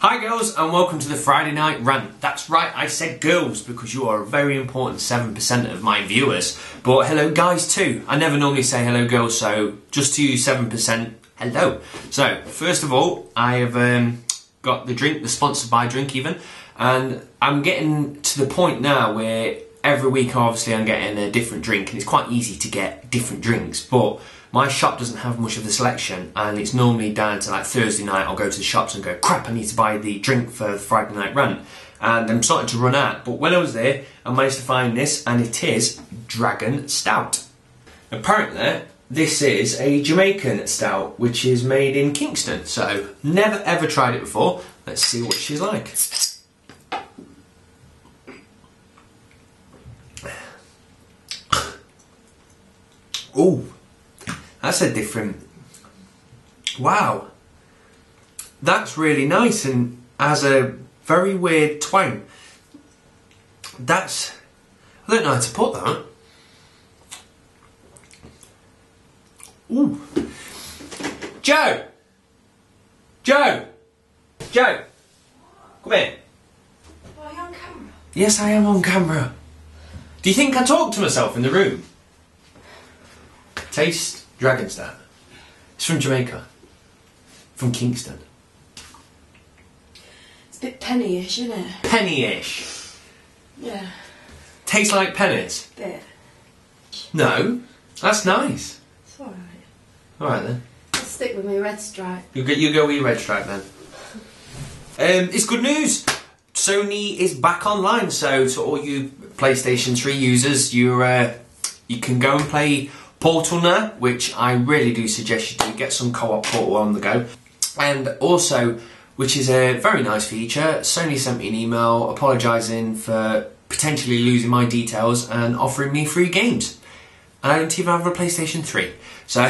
Hi girls and welcome to the Friday night rant. That's right, I said girls because you are a very important 7% of my viewers. But hello guys too. I never normally say hello girls, so just to you 7%, hello. So first of all, I have got the drink, the sponsored by Drink even, and I'm getting to the point now where every week obviously I'm getting a different drink, and it's quite easy to get different drinks, but my shop doesn't have much of the selection, and it's normally down to like Thursday night I'll go to the shops and go, crap, I need to buy the drink for the Friday night rant, and I'm starting to run out. But when I was there, I managed to find this, and it is Dragon Stout. Apparently this is a Jamaican stout which is made in Kingston, so never ever tried it before. Let's see what she's like. Ooh, that's a different, wow, that's really nice and has a very weird twang. That's, I don't know how to put that. Ooh. Joe! Joe! Joe! Come here. Are you on camera? Yes, I am on camera. Do you think I talk to myself in the room? Taste Dragon Stout. It's from Jamaica. From Kingston. It's a bit penny-ish, isn't it? Penny-ish? Yeah. Tastes like pennies? Bit. No. That's nice. It's alright. Alright then. I'll stick with my red stripe. You go with your red stripe then. It's good news. Sony is back online, so to all you PlayStation 3 users, you can go and play Portal now, which I really do suggest you do. Get some co-op Portal on the go. And also, which is a very nice feature, Sony sent me an email apologising for potentially losing my details and offering me free games. And I don't even have a PlayStation 3. So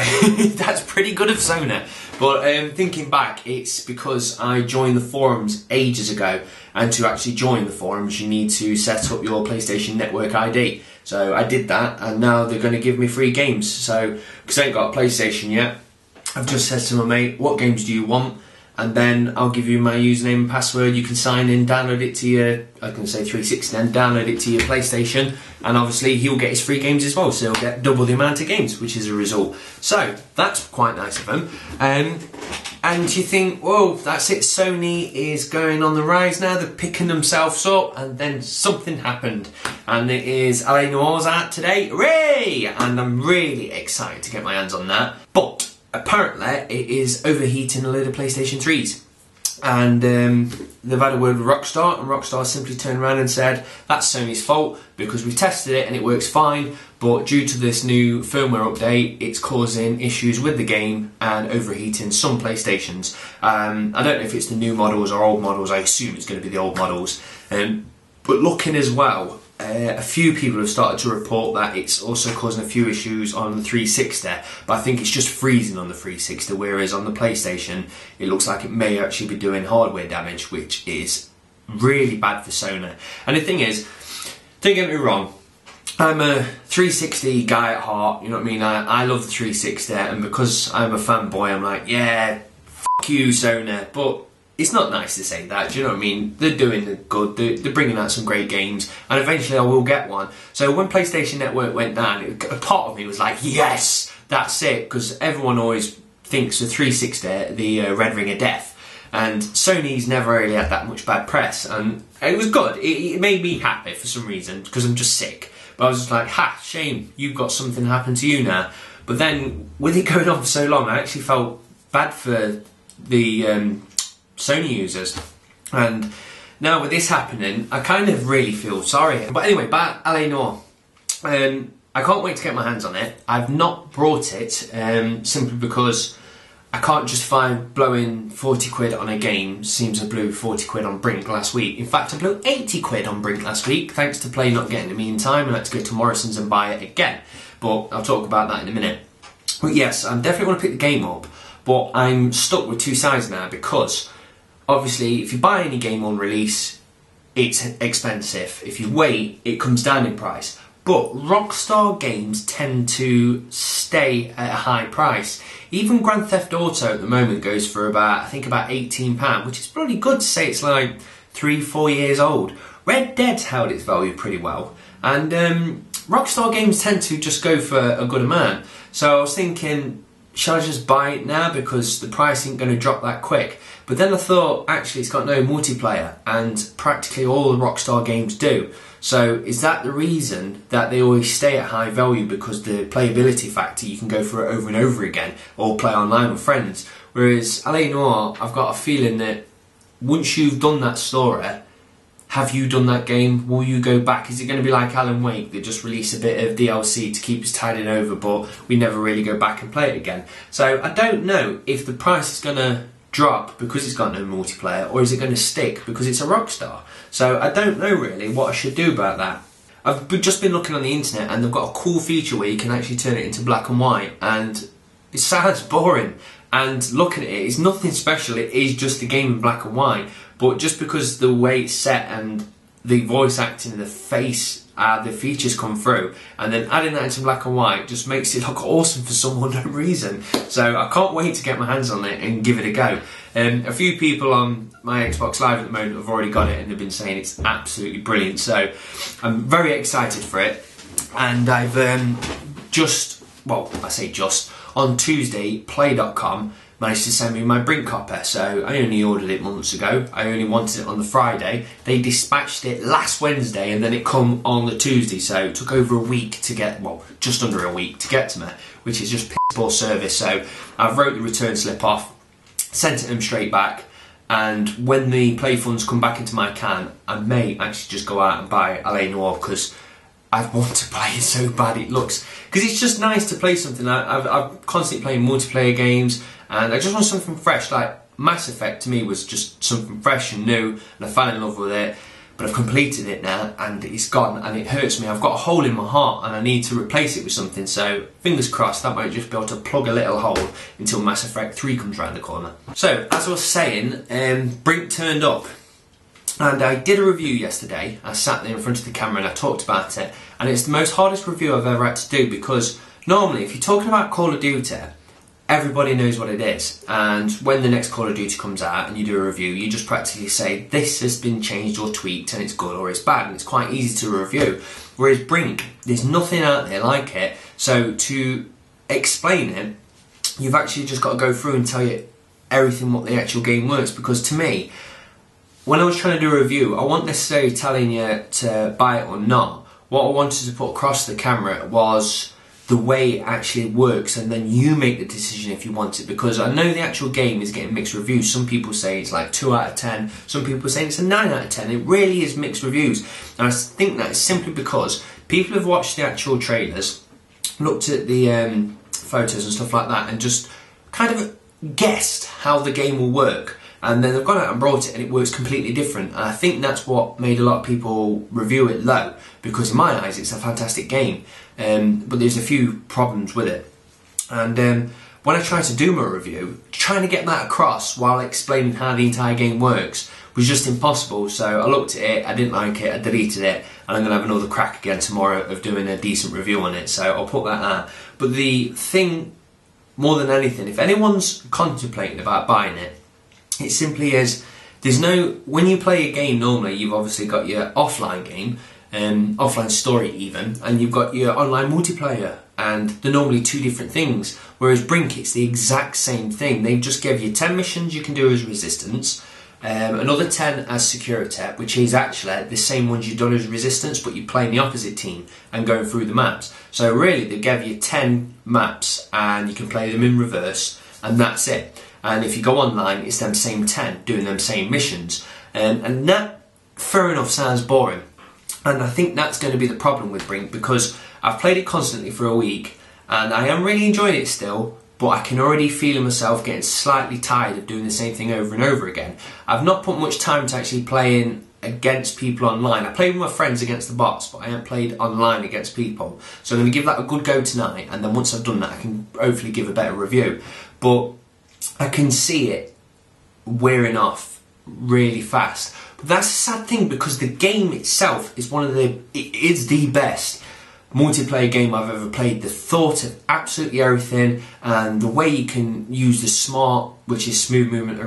that's pretty good of Sony. But thinking back, it's because I joined the forums ages ago, and to actually join the forums you need to set up your PlayStation Network ID. So I did that, and now they're going to give me free games. So, because I ain't got a PlayStation yet, I've just said to my mate, what games do you want? And then I'll give you my username and password, you can sign in, download it to your, I can say 360 then, download it to your PlayStation, and obviously he'll get his free games as well, so he'll get double the amount of games, which is a result. So, that's quite nice of him. And you think, whoa, that's it, Sony is going on the rise now, they're picking themselves up, and then something happened. And it is LA Noire's out today, hooray! And I'm really excited to get my hands on that. But apparently it is overheating a load of PlayStation 3s. And they've had a word with Rockstar, and Rockstar simply turned around and said, that's Sony's fault because we've tested it and it works fine, but due to this new firmware update, it's causing issues with the game and overheating some PlayStations. I don't know if it's the new models or old models, I assume it's going to be the old models. But looking as well, a few people have started to report that it's also causing a few issues on the 360, but I think it's just freezing on the 360, whereas on the PlayStation it looks like it may actually be doing hardware damage, which is really bad for Sony. And the thing is, don't get me wrong, I'm a 360 guy at heart, you know what I mean, I love the 360, and because I'm a fanboy I'm like, yeah, f*** you Sony, but it's not nice to say that, do you know what I mean? They're doing the good, they're bringing out some great games, and eventually I will get one. So when PlayStation Network went down, a part of me was like, yes, that's it, because everyone always thinks the 360, the Red Ring of Death, and Sony's never really had that much bad press, and it was good. It made me happy for some reason, because I'm just sick. But I was just like, ha, shame, you've got something happen to you now. But then, with it going on for so long, I actually felt bad for the Sony users, and now with this happening I kind of really feel sorry. But anyway, back LA Noire, I can't wait to get my hands on it. I've not brought it simply because I can't justify blowing 40 quid on a game. Seems I blew 40 quid on Brink last week. In fact, I blew 80 quid on Brink last week thanks to Play not getting to me in time, and I had to go to Morrison's and buy it again, but I'll talk about that in a minute. But yes, I definitely want to pick the game up, but I'm stuck with two sides now, because obviously, if you buy any game on release, it's expensive. If you wait, it comes down in price. but Rockstar games tend to stay at a high price. Even Grand Theft Auto at the moment goes for about, I think about £18, which is probably good to say it's like 3-4 years old. Red Dead's held its value pretty well, and Rockstar games tend to just go for a good amount. So I was thinking, shall I just buy it now because the price ain't going to drop that quick? But then I thought, actually it's got no multiplayer, and practically all the Rockstar games do. So is that the reason that they always stay at high value? Because the playability factor, you can go for it over and over again, or play online with friends. Whereas LA Noire, I've got a feeling that once you've done that story, have you done that game? Will you go back? Is it going to be like Alan Wake, that just release a bit of DLC to keep us tidying over, but we never really go back and play it again? So I don't know if the price is going to drop because it's got no multiplayer, or is it going to stick because it's a Rockstar? So I don't know really what I should do about that. I've just been looking on the internet, and they've got a cool feature where you can actually turn it into black and white, and it sounds boring, and looking at it, it's nothing special. It is just a game in black and white, but just because the way it's set and the voice acting and the face, the features come through, and then adding that into black and white just makes it look awesome for some unknown reason. So I can't wait to get my hands on it and give it a go. A few people on my Xbox Live at the moment have already got it, and they've been saying it's absolutely brilliant. So I'm very excited for it, and I've on Tuesday, Play.com managed to send me my Brink copy. So I only ordered it months ago. I only wanted it on the Friday. They dispatched it last Wednesday, and then it come on the Tuesday. So it took over a week to get, well, just under a week to get to me, which is just piss-poor service. So I've wrote the return slip off, sent it them straight back, and when the play funds come back into my account, I may actually just go out and buy LA Noire, because I want to play it so bad. It looks, because it's just nice to play something. I'm constantly playing multiplayer games, and I just want something fresh. Like Mass Effect to me was just something fresh and new, and I fell in love with it. But I've completed it now, and it's gone, and it hurts me. I've got a hole in my heart, and I need to replace it with something. So fingers crossed, that might just be able to plug a little hole until Mass Effect 3 comes round the corner. So as I was saying, Brink turned up, and I did a review yesterday. I sat there in front of the camera and I talked about it, and it's the most hardest review I've ever had to do, because normally if you're talking about Call of Duty, everybody knows what it is, and when the next Call of Duty comes out and you do a review, you just practically say this has been changed or tweaked and it's good or it's bad, and it's quite easy to review. Whereas Brink, there's nothing out there like it, so to explain it, you've actually just got to go through and tell you everything what the actual game works. Because to me, when I was trying to do a review, I wasn't necessarily telling you to buy it or not. What I wanted to put across the camera was the way it actually works, and then you make the decision if you want it. Because I know the actual game is getting mixed reviews. Some people say it's like 2 out of 10, some people say it's a 9 out of 10. It really is mixed reviews, and I think that is simply because people have watched the actual trailers, looked at the photos and stuff like that, and just kind of guessed how the game will work, and then they've gone out and brought it and it works completely different. And I think that's what made a lot of people review it low, because in my eyes it's a fantastic game, but there's a few problems with it. And when I tried to do my review, trying to get that across while explaining how the entire game works was just impossible. So I looked at it, I didn't like it, I deleted it, and I'm going to have another crack again tomorrow of doing a decent review on it, so I'll put that out. But the thing, more than anything, if anyone's contemplating about buying it, it simply is, there's no, when you play a game normally, you've obviously got your offline game, offline story even, and you've got your online multiplayer, and they're normally two different things. Whereas Brink, it's the exact same thing. They just gave you 10 missions you can do as Resistance, another 10 as Security, which is actually the same ones you've done as Resistance, but you play in the opposite team and going through the maps. So really, they gave you 10 maps, and you can play them in reverse, and that's it. And if you go online, it's them same 10 doing them same missions. And that, fair enough, sounds boring. And I think that's going to be the problem with Brink, because I've played it constantly for a week, and I am really enjoying it still, but I can already feel myself getting slightly tired of doing the same thing over and over again. I've not put much time to actually playing against people online. I played with my friends against the bots, but I haven't played online against people. So I'm going to give that a good go tonight, and then once I've done that, I can hopefully give a better review. But I can see it wearing off really fast. But that's a sad thing, because the game itself is it is the best. multiplayer game I've ever played. The thought of absolutely everything and the way you can use the smart, which is smooth movement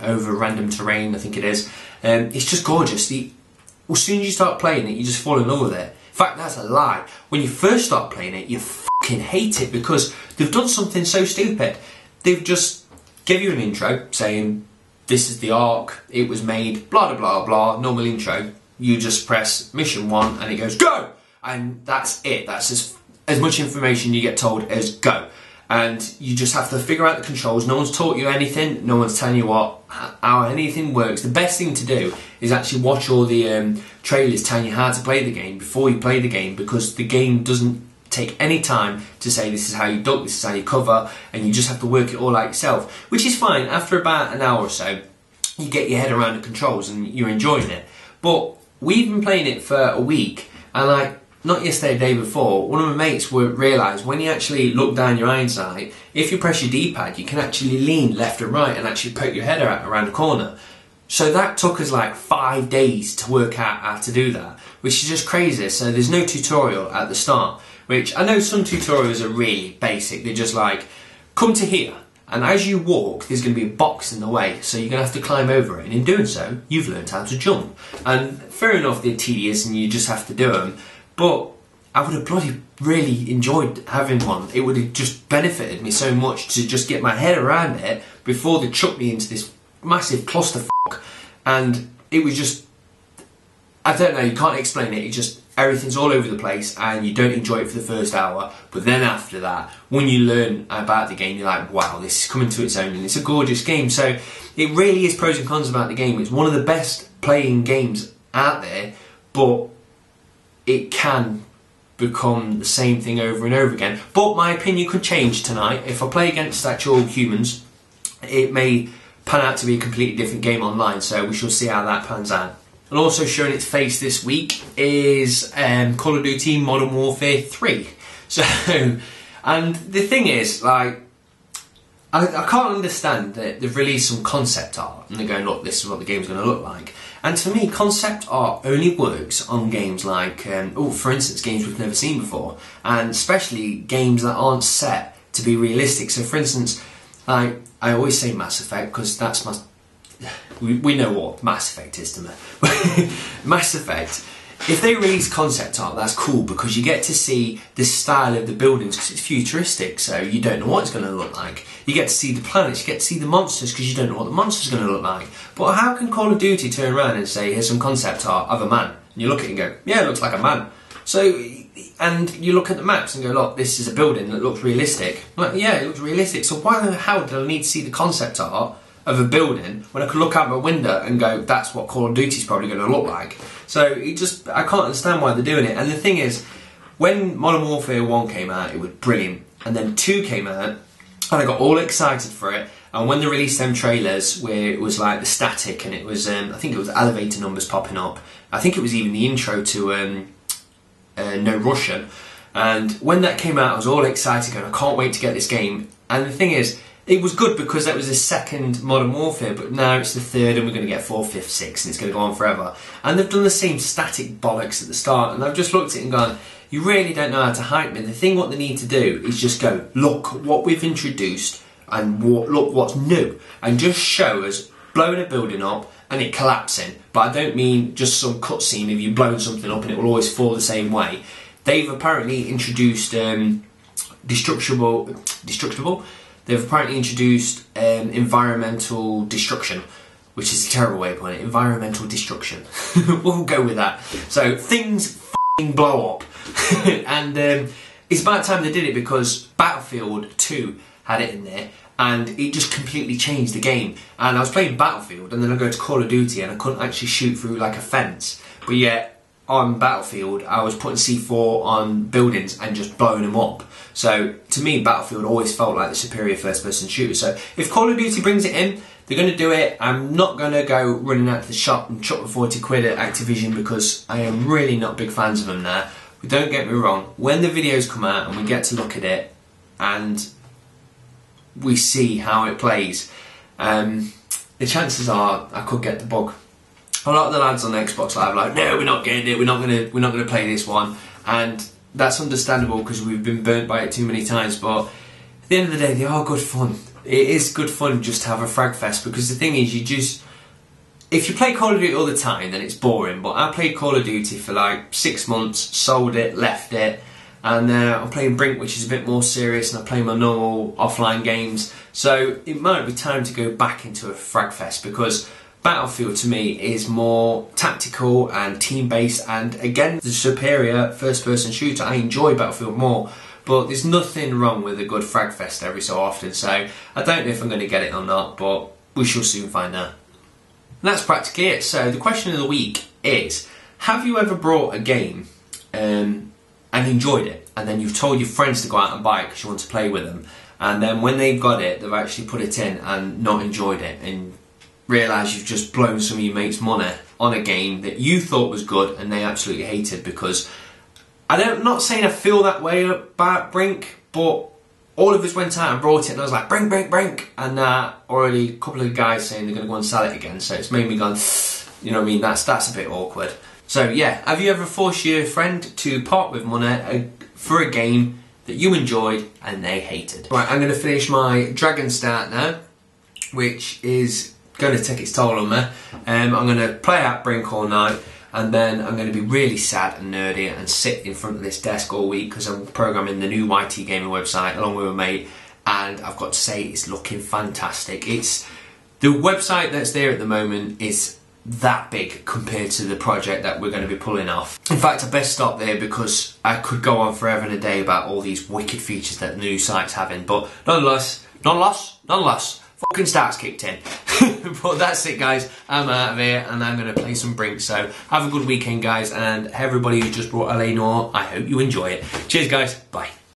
over random terrain, I think it is. It's just gorgeous. As soon as you start playing it, you just fall in love with it. In fact, that's a lie. When you first start playing it, you fucking hate it because they've done something so stupid. They've just give you an intro saying, this is the arc, it was made, blah, blah, blah, blah, normal intro. You just press mission 1 and it goes, go! And that's it. That's as much information you get told as go. And you just have to figure out the controls. No one's taught you anything. No one's telling you how anything works. The best thing to do is actually watch all the trailers telling you how to play the game before you play the game, because the game doesn't take any time to say this is how you duck, this is how you cover, and you just have to work it all out yourself, which is fine. After about an hour or so, you get your head around the controls and you're enjoying it. But we've been playing it for a week, and like, not yesterday, the day before, one of my mates would realise when you actually look down your hindsight, if you press your D-pad, you can actually lean left and right and actually poke your head out around the corner. So that took us like 5 days to work out how to do that, which is just crazy. So there's no tutorial at the start, which I know some tutorials are really basic. They're just like, come to here, and as you walk, there's going to be a box in the way, so you're going to have to climb over it, and in doing so, you've learned how to jump. And fair enough, they're tedious and you just have to do them. But I would have bloody really enjoyed having one. It would have just benefited me so much to just get my head around it before they chucked me into this massive clusterfuck. And it was just, I don't know, you can't explain it. It just, everything's all over the place and you don't enjoy it for the first hour. But then after that, when you learn about the game, you're like, wow, this is coming to its own and it's a gorgeous game. So it really is pros and cons about the game. It's one of the best playing games out there, but it can become the same thing over and over again. But my opinion could change tonight. If I play against actual humans, it may pan out to be a completely different game online, so we shall see how that pans out. And also showing its face this week is Call of Duty Modern Warfare 3. So, and the thing is, like, I can't understand that they've released some concept art and they're going, look, this is what the game's going to look like. And to me, concept art only works on games like, for instance, games we've never seen before, and especially games that aren't set to be realistic. So, for instance, I always say Mass Effect because that's my... We know what Mass Effect is to me. Mass Effect, if they release concept art, that's cool because you get to see the style of the buildings because it's futuristic, so you don't know what it's going to look like. You get to see the planets, you get to see the monsters because you don't know what the monster's going to look like. But how can Call of Duty turn around and say, here's some concept art of a man? And you look at it and go, yeah, it looks like a man. So, and you look at the maps and go, look, this is a building that looks realistic. I'm like, yeah, it looks realistic. So why the hell do I need to see the concept art of a building when I could look out my window and go, that's what Call of Duty's probably going to look like? So I can't understand why they're doing it. And the thing is, when Modern Warfare 1 came out, it was brilliant. And then 2 came out, and I got all excited for it. And when they released them trailers where it was like the static and it was, I think it was elevator numbers popping up. I think it was even the intro to No Russian. And when that came out, I was all excited going, I can't wait to get this game. And the thing is, it was good because that was the second Modern Warfare, but now it's the third and we're going to get 4th, 5th, 6th and it's going to go on forever. And they've done the same static bollocks at the start, and I've just looked at it and gone, you really don't know how to hype me. The thing what they need to do is just go, look what we've introduced and look what's new, and just show us blowing a building up and it collapsing. But I don't mean just some cutscene of you blowing something up and it will always fall the same way. They've apparently introduced destructible. They've apparently introduced environmental destruction, which is a terrible way of putting it. Environmental destruction. We'll go with that. So things f***ing blow up. And it's about time they did it because Battlefield 2 had it in there and it just completely changed the game. And I was playing Battlefield and then I go to Call of Duty and I couldn't actually shoot through like a fence. But yet on Battlefield I was putting C4 on buildings and just blowing them up. So to me, Battlefield always felt like the superior first-person shooter. So if Call of Duty brings it in, they're going to do it. I'm not going to go running out to the shop and chuck the 40 quid at Activision because I am really not big fans of them now. But don't get me wrong, when the videos come out and we get to look at it and we see how it plays, the chances are I could get the bug. A lot of the lads on Xbox Live are like, no, we're not getting it. We're not going to play this one. And that's understandable because we've been burnt by it too many times, but at the end of the day, they are good fun. It is good fun just to have a frag fest, because the thing is, if you play Call of Duty all the time, then it's boring. But I played Call of Duty for like 6 months, sold it, left it, and I'm playing Brink, which is a bit more serious, and I play my normal offline games. So it might be time to go back into a frag fest, because Battlefield to me is more tactical and team-based, and again, the superior first-person shooter. I enjoy Battlefield more, but there's nothing wrong with a good frag fest every so often. So I don't know if I'm going to get it or not, but we shall soon find out. And that's practically it. So the question of the week is, have you ever brought a game and enjoyed it, and then you've told your friends to go out and buy it because you want to play with them, and then when they've got it, they've actually put it in and not enjoyed it, and realise you've just blown some of your mates' money on a game that you thought was good and they absolutely hated? Because I'm not saying I feel that way about Brink, but all of us went out and brought it, and I was like, Brink, Brink, Brink, and already a couple of guys saying they're going to go and sell it again, so it's made me go, you know what I mean, that's a bit awkward. So yeah, have you ever forced your friend to part with money for a game that you enjoyed and they hated? Right, I'm going to finish my Dragon Start now, which is going to take its toll on me. I'm going to play out Brink all night, and then I'm going to be really sad and nerdy and sit in front of this desk all week because I'm programming the new YT Gaming website along with a mate, and I've got to say it's looking fantastic. The website that's there at the moment is that big compared to the project that we're going to be pulling off. In fact, I best stop there because I could go on forever and a day about all these wicked features that the new site's having, but nonetheless, fucking start's kicked in. But that's it, guys. I'm out of here and I'm going to play some Brink. So have a good weekend, guys, and everybody who just brought LA Noire, I hope you enjoy it. Cheers, guys. Bye.